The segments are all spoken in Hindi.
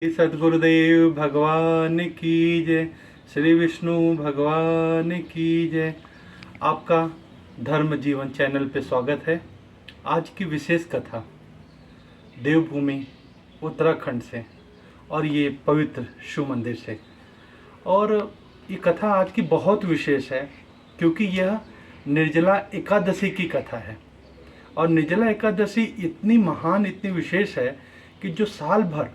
सद्गुरुदेव भगवान की जय। श्री विष्णु भगवान की जय। आपका धर्म जीवन चैनल पे स्वागत है। आज की विशेष कथा देवभूमि उत्तराखंड से और ये पवित्र शिव मंदिर से। और ये कथा आज की बहुत विशेष है क्योंकि यह निर्जला एकादशी की कथा है। और निर्जला एकादशी इतनी महान, इतनी विशेष है कि जो साल भर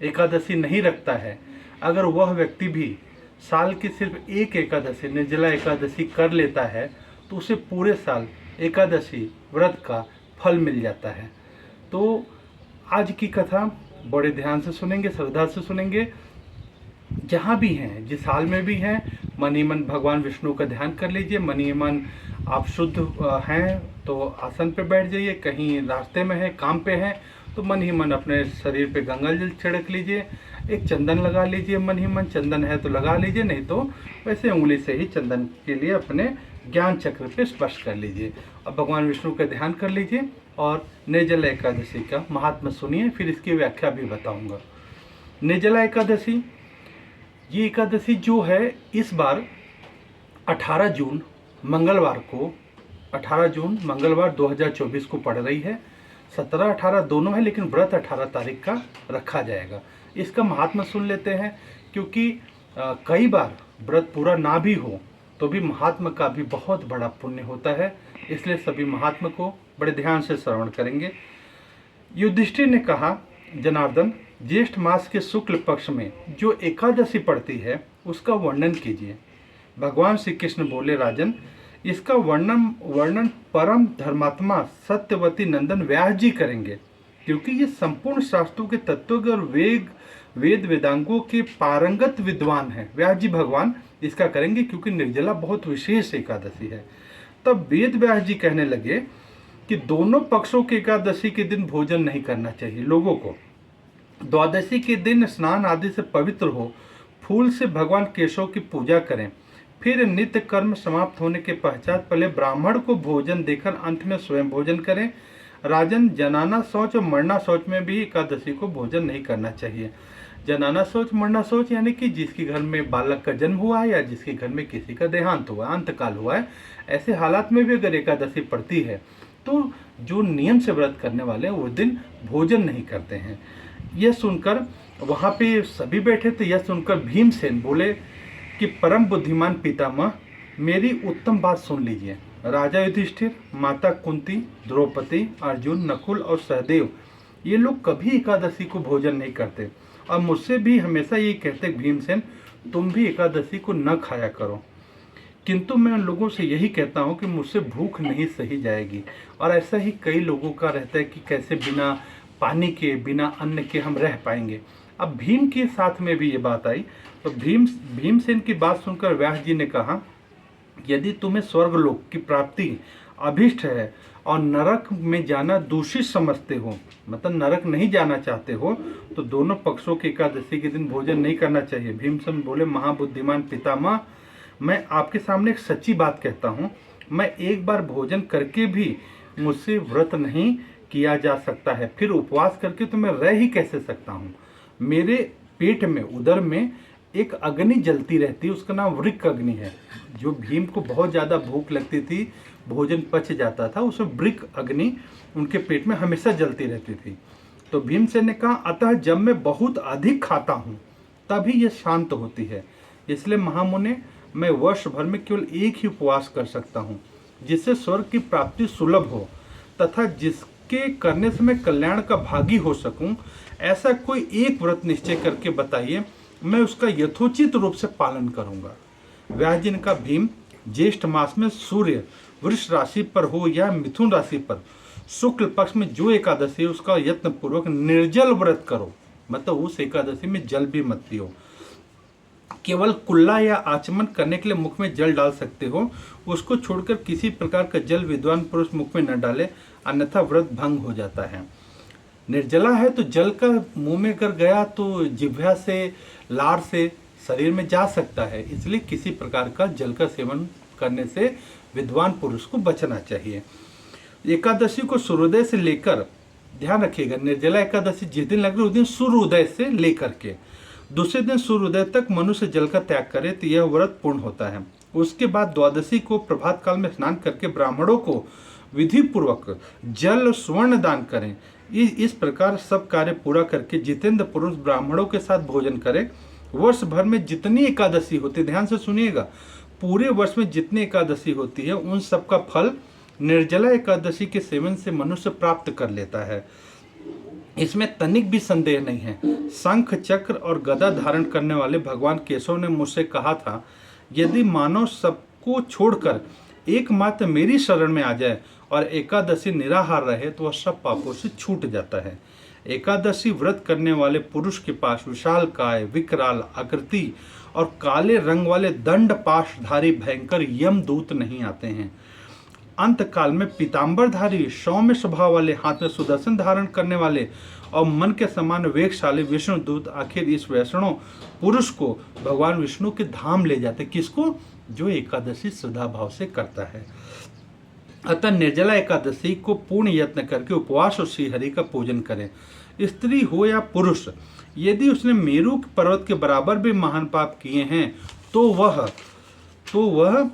एकादशी नहीं रखता है, अगर वह व्यक्ति भी साल की सिर्फ एक एकादशी निर्जला एकादशी कर लेता है तो उसे पूरे साल एकादशी व्रत का फल मिल जाता है। तो आज की कथा बड़े ध्यान से सुनेंगे, श्रद्धा से सुनेंगे। जहाँ भी हैं, जिस हाल में भी हैं, मन ही मन भगवान विष्णु का ध्यान कर लीजिए। मन ही मन आप शुद्ध हैं तो आसन पे बैठ जाइए, कहीं रास्ते में हैं, काम पे हैं तो मन ही मन अपने शरीर पे गंगा जल छिड़क लीजिए, एक चंदन लगा लीजिए। मन ही मन चंदन है तो लगा लीजिए, नहीं तो वैसे उंगली से ही चंदन के लिए अपने ज्ञान चक्र पे स्पर्श कर लीजिए। अब भगवान विष्णु का ध्यान कर लीजिए और निर्जला एकादशी का महात्मा सुनिए, फिर इसकी व्याख्या भी बताऊंगा। निर्जला एकादशी, ये एकादशी जो है इस बार 18 जून मंगलवार को, 18 जून मंगलवार 2024 को पड़ रही है। 17-18 दोनों है, लेकिन व्रत 18 तारीख का रखा जाएगा। इसका महात्मा सुन लेते हैं क्योंकि कई बार व्रत पूरा ना भी हो तो भी महात्मा का भी बहुत बड़ा पुण्य होता है, इसलिए सभी महात्मा को बड़े ध्यान से श्रवण करेंगे। युधिष्ठिर ने कहा, जनार्दन, ज्येष्ठ मास के शुक्ल पक्ष में जो एकादशी पड़ती है उसका वर्णन कीजिए। भगवान श्री कृष्ण बोले, राजन, इसका वर्णन परम धर्मात्मा सत्यवती नंदन व्यास जी करेंगे, क्योंकि ये संपूर्ण शास्त्रों के तत्वज्ञ और वेद वेदांगों के पारंगत विद्वान हैं। व्यास जी भगवान इसका करेंगे क्योंकि निर्जला बहुत विशेष एकादशी है। तब वेद व्यास जी कहने लगे कि दोनों पक्षों के एकादशी के दिन भोजन नहीं करना चाहिए लोगों को। द्वादशी के दिन स्नान आदि से पवित्र हो, फूल से भगवान केशव की पूजा करें, फिर नित्य कर्म समाप्त होने के पश्चात पहले ब्राह्मण को भोजन देकर अंत में स्वयं भोजन करें। राजन, जनाना शौच और मरना शौच में भी एकादशी को भोजन नहीं करना चाहिए। जनाना शौच, मरना शौच यानी कि जिसके घर में बालक का जन्म हुआ है या जिसके घर में किसी का देहांत हुआ, अंतकाल हुआ है, ऐसे हालात में भी अगर एकादशी पड़ती है तो जो नियम से व्रत करने वाले हैं वो दिन भोजन नहीं करते हैं। यह सुनकर वहाँ पे सभी बैठे थे। यह सुनकर भीमसेन बोले कि परम बुद्धिमान पितामह, मेरी उत्तम बात सुन लीजिए। राजा युधिष्ठिर, माता कुंती, द्रौपदी, अर्जुन, नकुल और सहदेव, ये लोग कभी एकादशी को भोजन नहीं करते और मुझसे भी हमेशा ये कहते, भीमसेन, तुम भी एकादशी को न खाया करो। किंतु मैं उन लोगों से यही कहता हूँ कि मुझसे भूख नहीं सही जाएगी। और ऐसा ही कई लोगों का रहता है कि कैसे बिना पानी के, बिना अन्न के हम रह पाएंगे। अब भीम के साथ में भी ये बात आई तो भीमसेन की बात सुनकर व्यास जी ने कहा, यदि तुम्हें स्वर्गलोक की प्राप्ति अभिष्ट है और नरक में जाना दूषित समझते हो, मतलब नरक नहीं जाना चाहते हो, तो दोनों पक्षों के एकादशी के दिन भोजन नहीं करना चाहिए। भीमसेन बोले, महाबुद्धिमान पितामह, मैं आपके सामने एक सच्ची बात कहता हूँ। मैं एक बार भोजन करके भी मुझसे व्रत नहीं किया जा सकता है, फिर उपवास करके तो मैं रह ही कैसे सकता हूँ। मेरे पेट में, उदर में एक अग्नि जलती रहती है, उसका नाम वृक्क अग्नि है। जो भीम को बहुत ज़्यादा भूख लगती थी, भोजन पच जाता था, उसमें वृक्क अग्नि उनके पेट में हमेशा जलती रहती थी। तो भीमसेन ने कहा, अतः जब मैं बहुत अधिक खाता हूँ तभी ये शांत होती है। इसलिए महामुने, मैं वर्ष भर में केवल एक ही उपवास कर सकता हूँ जिससे स्वर्ग की प्राप्ति सुलभ हो तथा जिसके करने से मैं कल्याण का भागी हो सकूं। ऐसा कोई एक व्रत निश्चय करके बताइए, मैं उसका यथोचित रूप से पालन करूंगा। व्यास जी ने कहा, भीम, ज्येष्ठ मास में सूर्य वृष राशि पर हो या मिथुन राशि पर शुक्ल पक्ष में जो एकादशी है उसका यत्न पूर्वक निर्जल व्रत करो, मतलब उस एकादशी में जल भी मत पियो। केवल कुल्ला या आचमन करने के लिए मुख में जल डाल सकते हो, उसको छोड़कर किसी प्रकार का जल विद्वान पुरुष मुख में न डाले, अन्यथा व्रत भंग हो जाता है। निर्जला है तो जल का मुंह में कर गया तो जिह्वा से, लार से शरीर में जा सकता है, इसलिए किसी प्रकार का जल का सेवन करने से विद्वान पुरुष को बचना चाहिए। एकादशी को सूर्योदय से लेकर ध्यान रखिएगा, निर्जला एकादशी जिस दिन लग रही है उस दिन सूर्योदय से लेकर के दूसरे दिन सूर्योदय तक मनुष्य जल का त्याग करे तो यह व्रत पूर्ण होता है। उसके बाद द्वादशी को प्रभात काल में स्नान करके ब्राह्मणों को विधि पूर्वक जल स्वर्ण दान करें। इस प्रकार सब कार्य पूरा करके जितेंद्र पुरुष ब्राह्मणों के साथ भोजन करें। वर्ष भर में जितनी एकादशी होती है, ध्यान से सुनिएगा, पूरे वर्ष में जितनी एकादशी होती है उन सब का फल निर्जला एकादशी के सेवन से मनुष्य प्राप्त कर लेता है। इसमें तनिक भी संदेह नहीं है। शंख चक्र और गदा धारण करने वाले भगवान केशव ने मुझसे कहा था, यदि मानव सबको छोड़कर एकमात्र मेरी शरण में आ जाए और एकादशी निराहार रहे तो वह सब पापों से छूट जाता है। एकादशी व्रत करने वाले पुरुष के पास विशालकाय, विकराल आकृति और काले रंग वाले दंड पाशधारी भयंकर यमदूत नहीं आते हैं। अंत काल में पीताम्बरधारी, सौम्य स्वभाव वाले, हाथ में सुदर्शन धारण करने वाले और मन के समान वेगशाली विष्णु दूत आखिर इस वैष्णव पुरुष को भगवान विष्णु के धाम ले जाते। किसको? जो एकादशी श्रद्धा भाव से करता है। अतः निर्जला एकादशी को पूर्ण यत्न करके उपवास और श्रीहरि का पूजन करें। स्त्री हो या पुरुष, यदि उसने मेरू पर्वत के बराबर भी महान पाप किए हैं तो वह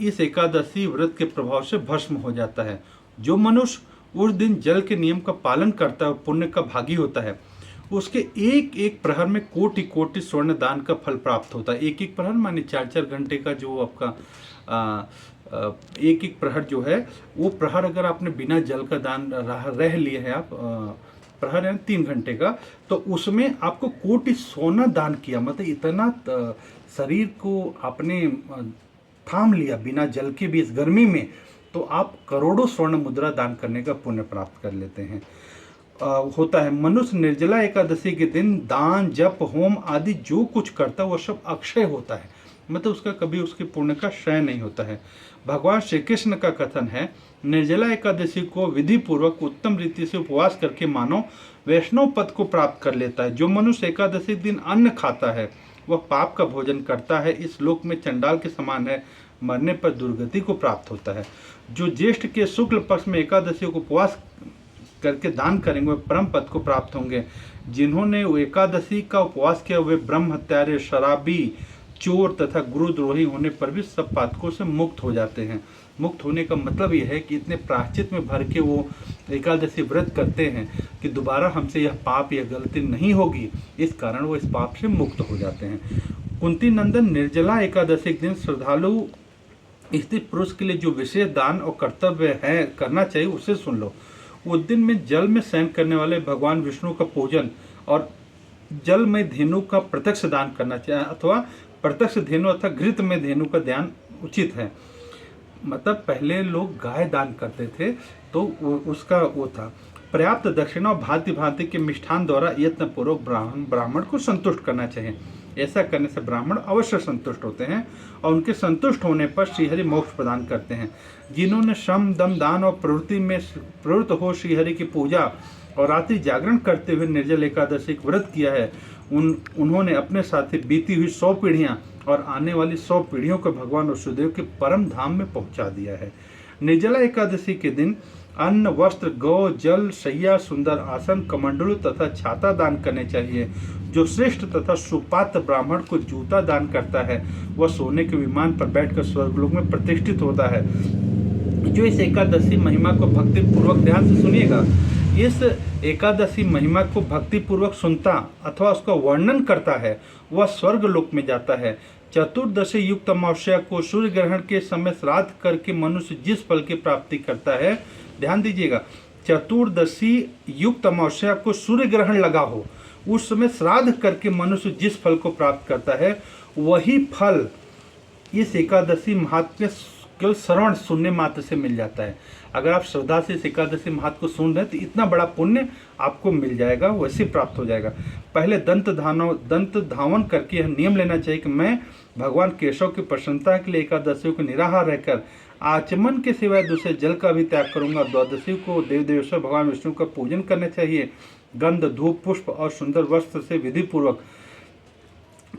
इस एकादशी व्रत के प्रभाव से भस्म हो जाता है। जो मनुष्य उस दिन जल के नियम का पालन करता है और पुण्य का भागी होता है, उसके एक एक प्रहर में कोटि कोटि स्वर्ण दान का फल प्राप्त होता है। एक एक प्रहर माने 4-4 घंटे का जो आपका एक एक प्रहर जो है, वो प्रहर अगर आपने बिना जल का दान रह लिए हैं आप, प्रहर है 3 घंटे का, तो उसमें आपको कोटि सोना दान किया। मतलब इतना शरीर को आपने थाम लिया बिना जल के भी इस गर्मी में, तो आप करोड़ों स्वर्ण मुद्रा दान करने का पुण्य प्राप्त कर लेते हैं। होता है मनुष्य निर्जला एकादशी के दिन दान, जप, होम आदि जो कुछ करता है वह सब अक्षय होता है। मतलब उसका कभी उसके पुण्य का क्षय नहीं होता है। भगवान श्री कृष्ण का कथन है, निर्जला एकादशी को विधि पूर्वक उत्तम रीति से उपवास करके मानव वैष्णव पद को प्राप्त कर लेता है। जो मनुष्य एकादशी दिन अन्न खाता है वह पाप का भोजन करता है, इस लोक में चंडाल के समान है, मरने पर दुर्गति को प्राप्त होता है। जो ज्येष्ठ के शुक्ल पक्ष में एकादशी को उपवास करके दान करेंगे वे परम पद को प्राप्त होंगे। जिन्होंने एकादशी का उपवास किया वे ब्रह्म हत्यारे, शराबी, चोर तथा गुरुद्रोही होने पर भी सब पातकों से मुक्त हो जाते हैं। मुक्त होने का मतलब यह है कि इतने प्रायश्चित में भर के वो एकादशी व्रत करते हैं कि दोबारा हमसे यह पाप या गलती नहीं होगी, इस कारण वो इस पाप से मुक्त हो जाते हैं। कुंती नंदन, निर्जला एकादशी के दिन श्रद्धालु स्त्री पुरुष के लिए जो विशेष दान और कर्तव्य है करना चाहिए उसे सुन लो। उस दिन में जल में शयन करने वाले भगवान विष्णु का पूजन और जल में धेनु का प्रत्यक्ष दान करना चाहिए, अथवा प्रत्यक्ष धेनु अथवा घृत में धेनु का दान उचित है। मतलब पहले लोग गाय दान करते थे तो उसका वो था। पर्याप्त दक्षिणा और भांति भांति के मिष्ठान द्वारा यत्नपूर्वक ब्राह्मण को संतुष्ट करना चाहिए। ऐसा करने से ब्राह्मण अवश्य संतुष्ट होते हैं और उनके संतुष्ट होने पर श्रीहरि मोक्ष प्रदान करते हैं। जिन्होंने श्रम, दम, दान और प्रवृत्ति में प्रवृत्त हो श्रीहरि की पूजा और रात्रि जागरण करते हुए निर्जल एकादशी का व्रत किया है, उन्होंने अपने साथ बीती हुई 100 पीढ़ियाँ और आने वाली 100 पीढ़ियों को भगवान वसुदेव के परम धाम में पहुँचा दिया है। निर्जला एकादशी के दिन अन्न, वस्त्र, गौ, जल, शैया, सुंदर आसन, कमंडलू तथा छाता दान करने चाहिए। जो श्रेष्ठ तथा सुपात्र ब्राह्मण को जूता दान करता है वह सोने के विमान पर बैठकर स्वर्गलोक में प्रतिष्ठित होता है। जो इस एकादशी महिमा को भक्ति पूर्वक, ध्यान से सुनिएगा, इस एकादशी महिमा को भक्ति पूर्वक सुनता अथवा उसका वर्णन करता है वह स्वर्ग लोक में जाता है। चतुर्दशी युक्त अमावस्या को सूर्य ग्रहण के समय श्राद्ध करके मनुष्य जिस फल की प्राप्ति करता है, ध्यान दीजिएगा, चतुर्दशी युक्त अमावस्या को सूर्य ग्रहण लगा हो उस समय श्राद्ध करके मनुष्य जिस फल को प्राप्त करता है वही फल इस एकादशी महात्म्य केवल श्रवण सुनने मात्र से मिल जाता है। अगर आप श्रद्धा से इस एकादशी महात्म्य को सुन रहे हैं तो इतना बड़ा पुण्य आपको मिल जाएगा, वैसे प्राप्त हो जाएगा। पहले दंत धावन करके यह नियम लेना चाहिए कि मैं भगवान केशव की प्रसन्नता के लिए एकादशी को निराहार रहकर आचमन के सिवाय दूसरे जल का भी त्याग करूंगा। द्वादशी को देव देवेश्वर भगवान विष्णु का पूजन करना चाहिए। गंध, धूप, पुष्प और सुंदर वस्त्र से विधि पूर्वक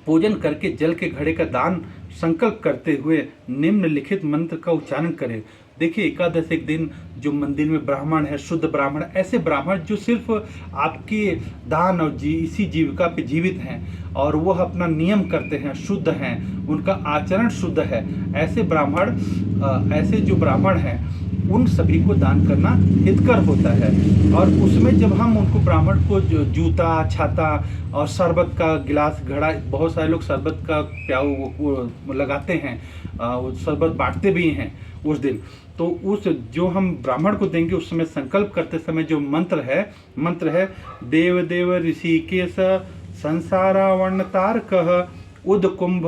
पूजन करके जल के घड़े का दान संकल्प करते हुए निम्नलिखित मंत्र का उच्चारण करें। देखिए, एकादशी के दिन जो मंदिर में ब्राह्मण है, शुद्ध ब्राह्मण, ऐसे ब्राह्मण जो सिर्फ आपके दान और इसी जीविका पे जीवित हैं और वह अपना नियम करते हैं, शुद्ध हैं, उनका आचरण शुद्ध है, ऐसे ब्राह्मण, ऐसे जो ब्राह्मण हैं उन सभी को दान करना हितकर होता है। और उसमें जब हम उनको ब्राह्मण को जो जूता, छाता और शरबत का गिलास, घड़ा, बहुत सारे लोग शरबत का प्याऊ वो लगाते हैं, वो शरबत बांटते भी हैं उस दिन। तो उस जो हम ब्राह्मण को देंगे उस समय संकल्प करते समय जो मंत्र है देव देव ऋषिकेश संसारावर्ण तारकः उद कुंभ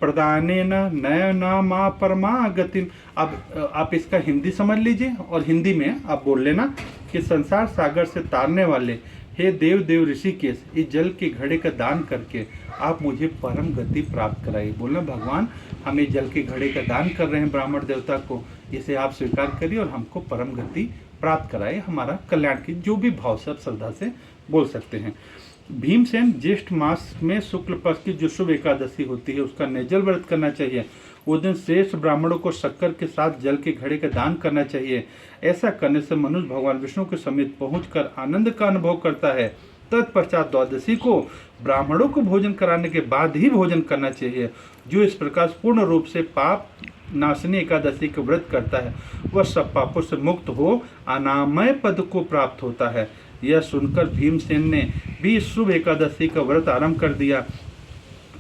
प्रदानेन नयनामा परमागतिम। अब आप इसका हिंदी समझ लीजिए और हिंदी में आप बोल लेना कि संसार सागर से तारने वाले हे देव देव ऋषिकेश, इस जल के घड़े का दान करके आप मुझे परम गति प्राप्त कराइए। बोलना भगवान, हम इस जल के घड़े का दान कर रहे हैं ब्राह्मण देवता को, इसे आप स्वीकार करिए और हमको परम गति प्राप्त कराइए, हमारा कल्याण की, जो भी भाव से आप श्रद्धा से बोल सकते हैं। भीमसेन ज्येष्ठ मास में शुक्ल पक्ष की जो शुभ एकादशी होती है उसका निर्जल व्रत करना चाहिए। उस दिन श्रेष्ठ ब्राह्मणों को शक्कर के साथ जल के घड़े का दान करना चाहिए। ऐसा करने से मनुष्य भगवान विष्णु के समीप पहुंचकर आनंद का अनुभव करता है। तत्पश्चात द्वादशी को ब्राह्मणों को भोजन कराने के बाद ही भोजन करना चाहिए। जो इस प्रकार पूर्ण रूप से पाप नाशनी एकादशी का व्रत करता है वह सब पापों से मुक्त हो अनामय पद को प्राप्त होता है। यह सुनकर भीमसेन ने भी शुभ एकादशी का व्रत आरंभ कर दिया।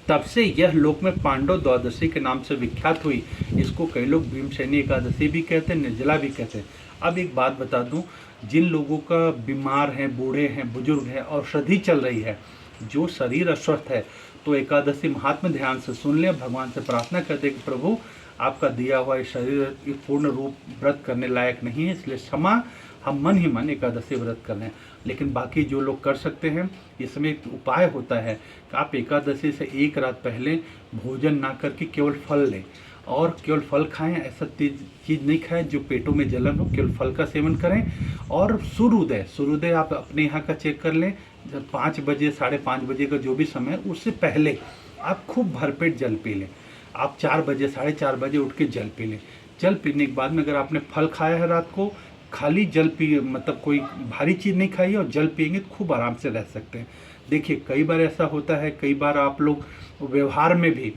तब से यह लोक में पांडव द्वादशी के नाम से विख्यात हुई। इसको कई लोग भीमसेनी एकादशी भी कहते हैं, निर्जला भी कहते हैं। अब एक बात बता दूं, जिन लोगों का बीमार हैं, बूढ़े हैं, बुजुर्ग हैं और सर्दी चल रही है, जो शरीर अस्वस्थ है, तो एकादशी महात्मा ध्यान से सुन ले, भगवान से प्रार्थना कर दे कि प्रभु आपका दिया हुआ ये शरीर पूर्ण रूप व्रत करने लायक नहीं है, इसलिए क्षमा, हम मन ही मन एकादशी व्रत कर रहे हैं। लेकिन बाकी जो लोग कर सकते हैं, इसमें एक उपाय होता है कि आप एकादशी से एक रात पहले भोजन ना करके केवल फल लें और केवल फल खाएं। ऐसा चीज़ नहीं खाएं जो पेटों में जलन हो, केवल फल का सेवन करें। और सूर्योदय आप अपने यहाँ का चेक कर लें, जब 5 बजे 5:30 बजे का जो भी समय है उससे पहले आप खूब भरपेट जल पी लें। आप 4 बजे 4:30 बजे उठ के जल पी लें। जल पीने के बाद में अगर आपने फल खाया है रात को, खाली जल पी, मतलब कोई भारी चीज़ नहीं खाई और जल पिएंगे तो खूब आराम से रह सकते हैं। देखिए, कई बार ऐसा होता है, कई बार आप लोग व्यवहार में भी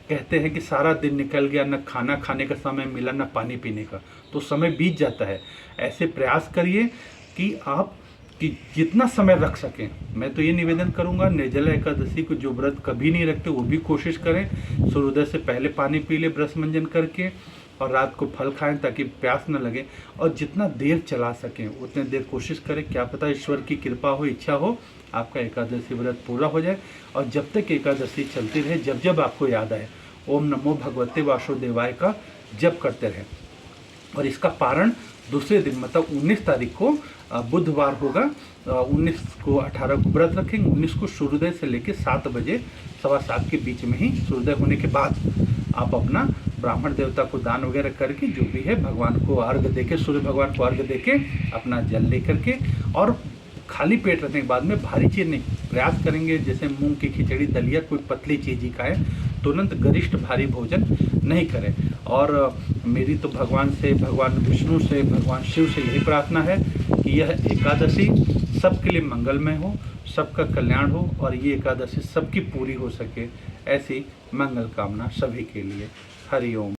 कहते हैं कि सारा दिन निकल गया, न खाना खाने का समय मिला, न पानी पीने का, तो समय बीत जाता है। ऐसे प्रयास करिए कि आप कि जितना समय रख सकें। मैं तो ये निवेदन करूंगा, निर्जला एकादशी को जो व्रत कभी नहीं रखते वो भी कोशिश करें, सूर्योदय से पहले पानी पी ले ब्रश मंजन करके, और रात को फल खाएं ताकि प्यास न लगे, और जितना देर चला सकें उतने देर कोशिश करें। क्या पता ईश्वर की कृपा हो, इच्छा हो, आपका एकादशी व्रत पूरा हो जाए। और जब तक एकादशी चलती रहे, जब जब आपको याद आए, ओम नमो भगवते वासुदेवाय का जप करते रहें। और इसका पारण दूसरे दिन, मतलब 19 तारीख को बुधवार होगा, 19 को 18 को व्रत रखेंगे। 19 को सूर्योदय से लेकर 7 बजे 7:15 के बीच में ही, सूर्योदय होने के बाद आप अपना ब्राह्मण देवता को दान वगैरह करके, जो भी है भगवान को अर्घ देके, सूर्य भगवान को अर्घ देके, अपना जल लेकर के, और खाली पेट रखने के बाद में भारी चीज़ नहीं, प्रयास करेंगे जैसे मूंग की खिचड़ी, दलिया, कोई पतली चीज़ ही खाएं, तुरंत गरिष्ठ भारी भोजन नहीं करें। और मेरी तो भगवान से, भगवान विष्णु से, भगवान शिव से यही प्रार्थना है कि यह एकादशी सबके लिए मंगलमय हो, सबका कल्याण हो, और ये एकादशी सबकी पूरी हो सके, ऐसी मंगल कामना सभी के लिए। हरि ओम।